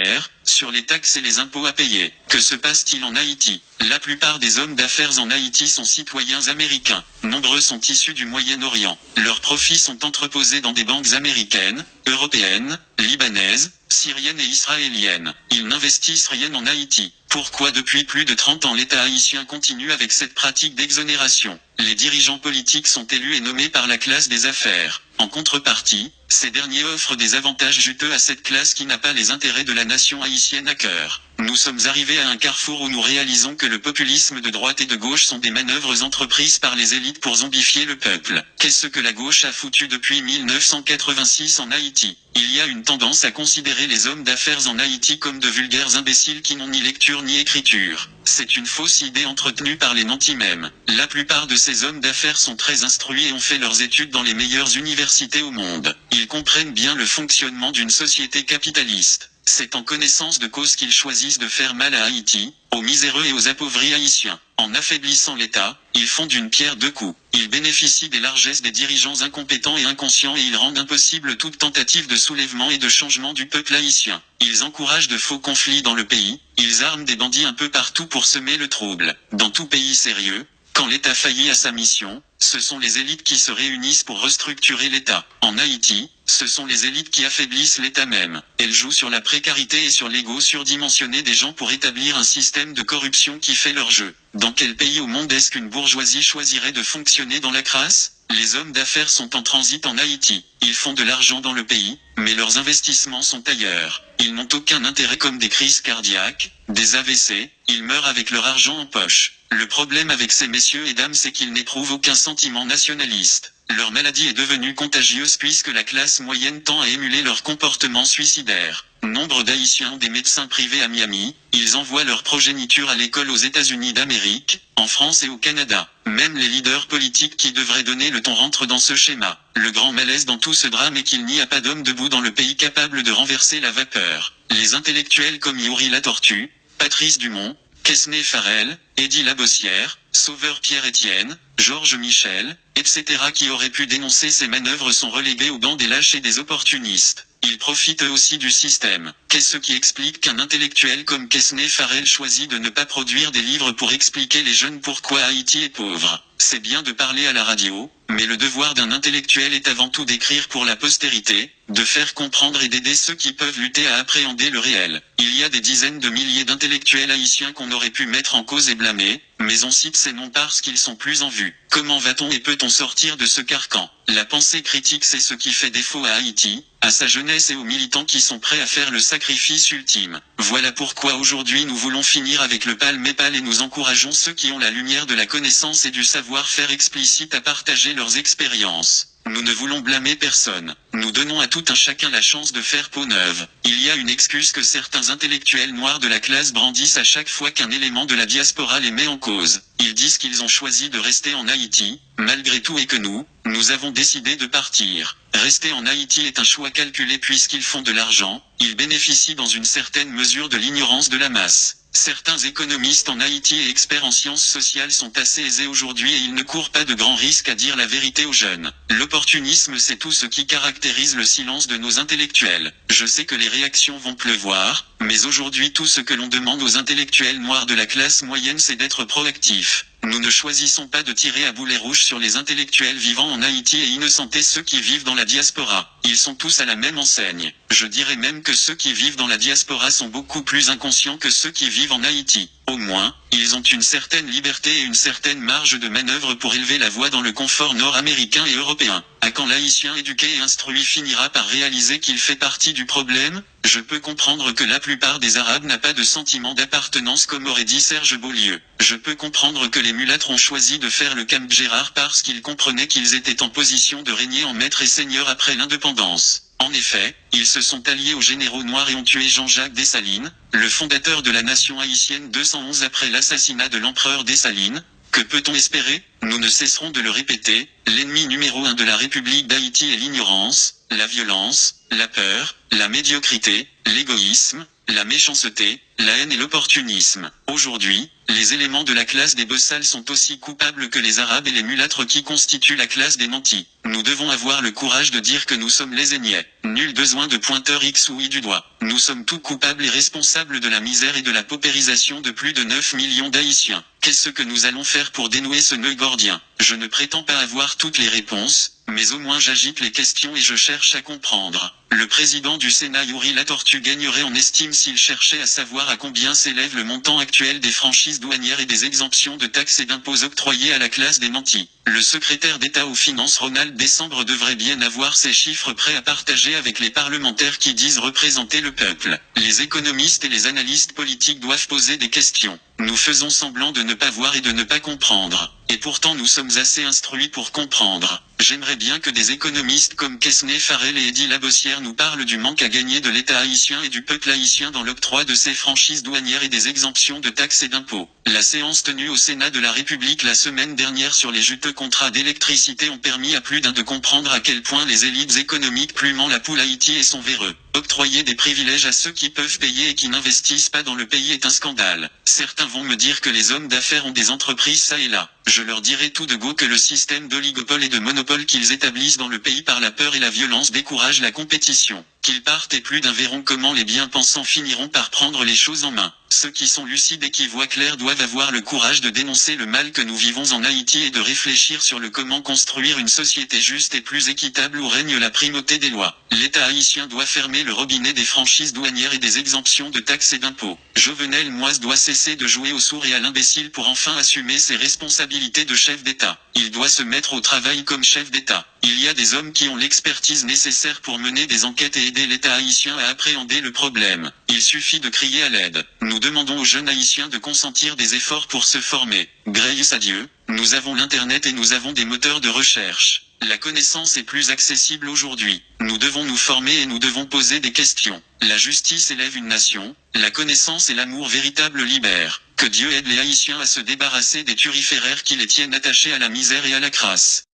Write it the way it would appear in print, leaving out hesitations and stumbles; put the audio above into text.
salaire, sur les taxes et les impôts à payer. Que se passe-t-il en Haïti? La plupart des hommes d'affaires en Haïti sont citoyens américains. Nombreux sont issus du Moyen-Orient. Leurs profits sont entreposés dans des banques américaines, européennes, libanaises, syriennes et israéliennes. Ils n'investissent rien en Haïti. Pourquoi depuis plus de 30 ans l'État haïtien continue avec cette pratique d'exonération? Les dirigeants politiques sont élus et nommés par la classe des affaires. En contrepartie, ces derniers offrent des avantages juteux à cette classe qui n'a pas les intérêts de la nation haïtienne à cœur. Nous sommes arrivés à un carrefour où nous réalisons que le populisme de droite et de gauche sont des manœuvres entreprises par les élites pour zombifier le peuple. Qu'est-ce que la gauche a foutu depuis 1986 en Haïti? Il y a une tendance à considérer les hommes d'affaires en Haïti comme de vulgaires imbéciles qui n'ont ni lecture ni écriture. C'est une fausse idée entretenue par les nantis mêmes. La plupart de ces hommes d'affaires sont très instruits et ont fait leurs études dans les meilleures universités au monde. Ils comprennent bien le fonctionnement d'une société capitaliste. C'est en connaissance de cause qu'ils choisissent de faire mal à Haïti, aux miséreux et aux appauvris haïtiens. En affaiblissant l'État, ils font d'une pierre deux coups. Ils bénéficient des largesses des dirigeants incompétents et inconscients et ils rendent impossible toute tentative de soulèvement et de changement du peuple haïtien. Ils encouragent de faux conflits dans le pays, ils arment des bandits un peu partout pour semer le trouble. Dans tout pays sérieux, quand l'État faillit à sa mission, ce sont les élites qui se réunissent pour restructurer l'État. En Haïti, ce sont les élites qui affaiblissent l'État même. Elles jouent sur la précarité et sur l'ego surdimensionné des gens pour établir un système de corruption qui fait leur jeu. Dans quel pays au monde est-ce qu'une bourgeoisie choisirait de fonctionner dans la crasse? Les hommes d'affaires sont en transit en Haïti. Ils font de l'argent dans le pays, mais leurs investissements sont ailleurs. Ils n'ont aucun intérêt comme des crises cardiaques, des AVC, ils meurent avec leur argent en poche. Le problème avec ces messieurs et dames c'est qu'ils n'éprouvent aucun sentiment nationaliste. Leur maladie est devenue contagieuse puisque la classe moyenne tend à émuler leur comportement suicidaire. Nombre d'Haïtiens ont des médecins privés à Miami, ils envoient leur progéniture à l'école aux États-Unis d'Amérique, en France et au Canada. Même les leaders politiques qui devraient donner le ton rentrent dans ce schéma. Le grand malaise dans tout ce drame est qu'il n'y a pas d'homme debout dans le pays capable de renverser la vapeur. Les intellectuels comme Yuri Latortue, Patrice Dumont, Quesnay Farrell, Eddie Labossière, Sauveur Pierre-Étienne, Georges Michel, etc. qui auraient pu dénoncer ces manœuvres sont relégués au banc des lâches et des opportunistes. Ils profitent eux aussi du système. Qu'est-ce qui explique qu'un intellectuel comme Quesnay Farrell choisit de ne pas produire des livres pour expliquer les jeunes pourquoi Haïti est pauvre? C'est bien de parler à la radio, mais le devoir d'un intellectuel est avant tout d'écrire pour la postérité, de faire comprendre et d'aider ceux qui peuvent lutter à appréhender le réel. Il y a des dizaines de milliers d'intellectuels haïtiens qu'on aurait pu mettre en cause et blâmer, mais on cite ces noms parce qu'ils sont plus en vue. Comment va-t-on et peut-on sortir de ce carcan? La pensée critique c'est ce qui fait défaut à Haïti, à sa jeunesse et aux militants qui sont prêts à faire le sacrifice ultime. Voilà pourquoi aujourd'hui nous voulons finir avec le palme-épale et nous encourageons ceux qui ont la lumière de la connaissance et du savoir-faire explicite à partager leurs expériences. Nous ne voulons blâmer personne. Nous donnons à tout un chacun la chance de faire peau neuve. Il y a une excuse que certains intellectuels noirs de la classe brandissent à chaque fois qu'un élément de la diaspora les met en cause. Ils disent qu'ils ont choisi de rester en Haïti, malgré tout et que nous avons décidé de partir. Rester en Haïti est un choix calculé puisqu'ils font de l'argent, ils bénéficient dans une certaine mesure de l'ignorance de la masse. Certains économistes en Haïti et experts en sciences sociales sont assez aisés aujourd'hui et ils ne courent pas de grands risques à dire la vérité aux jeunes. L'opportunisme c'est tout ce qui caractérise le silence de nos intellectuels. Je sais que les réactions vont pleuvoir, mais aujourd'hui tout ce que l'on demande aux intellectuels noirs de la classe moyenne c'est d'être proactifs. Nous ne choisissons pas de tirer à boulet rouge sur les intellectuels vivant en Haïti et innocenter ceux qui vivent dans la diaspora. Ils sont tous à la même enseigne. Je dirais même que ceux qui vivent dans la diaspora sont beaucoup plus inconscients que ceux qui vivent en Haïti. Au moins, ils ont une certaine liberté et une certaine marge de manœuvre pour élever la voix dans le confort nord-américain et européen. À quand l'Haïtien éduqué et instruit finira par réaliser qu'il fait partie du problème? Je peux comprendre que la plupart des Arabes n'a pas de sentiment d'appartenance comme aurait dit Serge Beaulieu. Je peux comprendre que les mulâtres ont choisi de faire le Camp Gérard parce qu'ils comprenaient qu'ils étaient en position de régner en maître et seigneur après l'indépendance. En effet, ils se sont alliés aux généraux noirs et ont tué Jean-Jacques Dessalines, le fondateur de la nation haïtienne 211 après l'assassinat de l'empereur Dessalines. Que peut-on espérer? Nous ne cesserons de le répéter, l'ennemi numéro 1 de la République d'Haïti est l'ignorance, la violence, la peur, la médiocrité, l'égoïsme, la méchanceté, la haine et l'opportunisme. Aujourd'hui, les éléments de la classe des bossals sont aussi coupables que les arabes et les mulâtres qui constituent la classe des nantis. Nous devons avoir le courage de dire que nous sommes les Aignais. Nul besoin de pointeur X ou Y du doigt. Nous sommes tous coupables et responsables de la misère et de la paupérisation de plus de 9 millions d'Haïtiens. Qu'est-ce que nous allons faire pour dénouer ce nœud gordien? Je ne prétends pas avoir toutes les réponses, mais au moins j'agite les questions et je cherche à comprendre. Le président du Sénat Yuri Latortue gagnerait en estime s'il cherchait à savoir à combien s'élève le montant actuel des franchises douanières et des exemptions de taxes et d'impôts octroyées à la classe des nantis. Le secrétaire d'État aux Finances Ronald Décembre devrait bien avoir ces chiffres prêts à partager avec les parlementaires qui disent représenter le peuple. Les économistes et les analystes politiques doivent poser des questions. Nous faisons semblant de ne pas voir et de ne pas comprendre. Et pourtant nous sommes assez instruits pour comprendre. J'aimerais bien que des économistes comme Quesnay Farrell et Eddy Labossière nous parlent du manque à gagner de l'État haïtien et du peuple haïtien dans l'octroi de ses franchises douanières et des exemptions de taxes et d'impôts. La séance tenue au Sénat de la République la semaine dernière sur les juteux contrats d'électricité ont permis à plus d'un de comprendre à quel point les élites économiques plumant la poule Haïti et sont véreux. Octroyer des privilèges à ceux qui peuvent payer et qui n'investissent pas dans le pays est un scandale. Certains vont me dire que les hommes d'affaires ont des entreprises ça et là. Je leur dirai tout de go que le système d'oligopole et de monopole qu'ils établissent dans le pays par la peur et la violence décourage la compétition. Qu'ils partent et plus d'un verront comment les bien-pensants finiront par prendre les choses en main. Ceux qui sont lucides et qui voient clair doivent avoir le courage de dénoncer le mal que nous vivons en Haïti et de réfléchir sur le comment construire une société juste et plus équitable où règne la primauté des lois. L'État haïtien doit fermer le robinet des franchises douanières et des exemptions de taxes et d'impôts. Jovenel Moïse doit cesser de jouer au sourd et à l'imbécile pour enfin assumer ses responsabilités de chef d'État. Il doit se mettre au travail comme chef d'État. Il y a des hommes qui ont l'expertise nécessaire pour mener des enquêtes et aider l'État haïtien à appréhender le problème. Il suffit de crier à l'aide. Nous demandons aux jeunes haïtiens de consentir des efforts pour se former. Grâce à Dieu, nous avons l'Internet et nous avons des moteurs de recherche. La connaissance est plus accessible aujourd'hui. Nous devons nous former et nous devons poser des questions. La justice élève une nation, la connaissance et l'amour véritable libèrent. Que Dieu aide les Haïtiens à se débarrasser des turiféraires qui les tiennent attachés à la misère et à la crasse.